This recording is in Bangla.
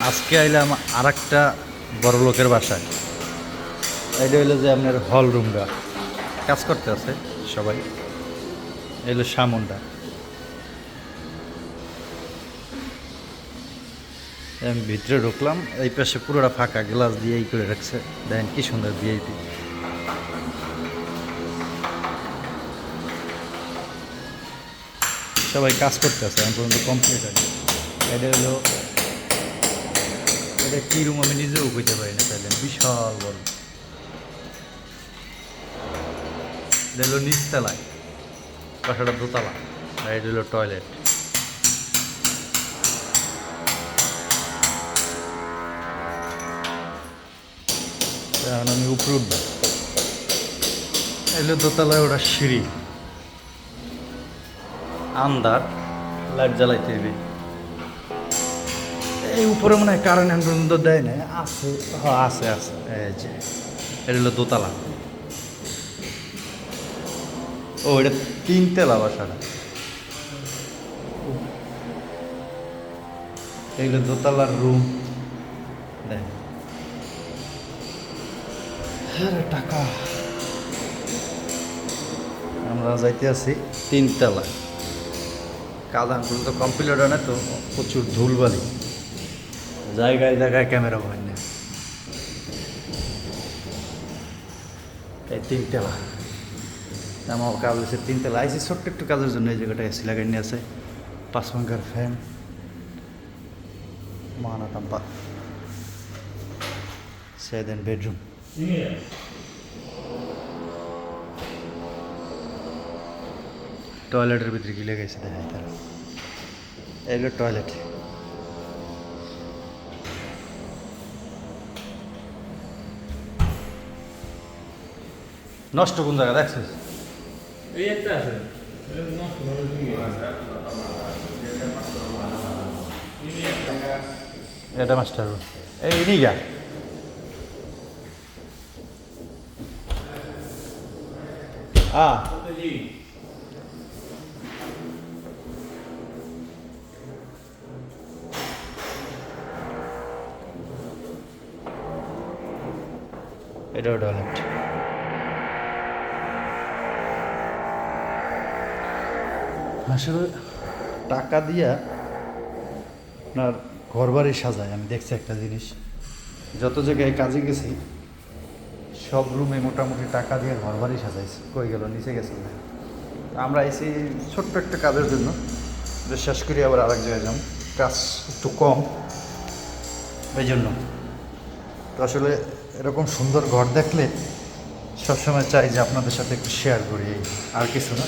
আজকে আইলাম আর একটা বড় লোকের বাসায়। এটা হইলো যে আপনার হল রুমটা কাজ করতে আছে সবাই। এলো সামনটা, আমি ভিতরে ঢুকলাম, এই পাশে পুরোটা ফাঁকা, গ্লাস দিয়ে এই করে রাখছে। দেখেন কি সুন্দর ভিআইপি। সবাই কাজ করতে আছে, এখন পর্যন্ত কমপ্লিট হয়নি। এটা হলো, এটা কী রুম আমি নিজেও বুঝতে পারি না, তাইলে বিশাল বড়। এটা হলো নিচতলায়, বাসাটা দোতলা, আর এটা হলো টয়লেট। এখন আমি উপরে উঠব, এলো দোতলায়, ওটা সিঁড়ি, আন্দার লাইট জ্বালাইতে হবে। এই উপরে মনে হয় কারেন্ট এখন পর্যন্ত দেয় না, আছে, হ্যাঁ আছে আছে। এই যে এটা হলো দোতলা, ও এটা তিনতলা বাসাটা। এগুলো দোতলার রুম। দেখ আরে টাকা, আমরা যাইতে আছি তিনতলায়। কাজ এখন তো কমপ্লিট হয় না, তো প্রচুর ধুলবালি, জায়গায় জায়গায় ক্যামেরা হয় না। এই তিনতলা আমার কাজ হয়েছে, তিনতলা আইসি ছোট্ট একটু কাজের জন্য। এই জায়গাটা এসি লাগাই নিয়ে আছে, 5 পাঙ্খার ফ্যান, মানা তাম্পা। দেন বেডরুম, টয়লেটের ভিতরে কি লেগেছে দেখাই তারা। এইগুলো টয়লেট, নষ্ট কোন জায়গা দেখছিস? এই একটা আছে এটা মাস্টার রুম, এই নিগা এটাও টয়লেট। আসলে টাকা দিয়া আপনার ঘর বাড়ি সাজায়। আমি দেখছি একটা জিনিস, যত জায়গায় কাজে গেছি সব রুমে মোটামুটি টাকা দিয়ে ঘর বাড়ি সাজাইছে। কই গেল, নিচে গেছে না। আমরা এসে ছোট্ট একটা কাজের জন্য শেষ করি, আবার আরেক জায়গায় যাম, কাজ একটু কম, এই জন্য। তো আসলে এরকম সুন্দর ঘর দেখলে সবসময় চাই যে আপনাদের সাথে একটু শেয়ার করি, আর কিছু না।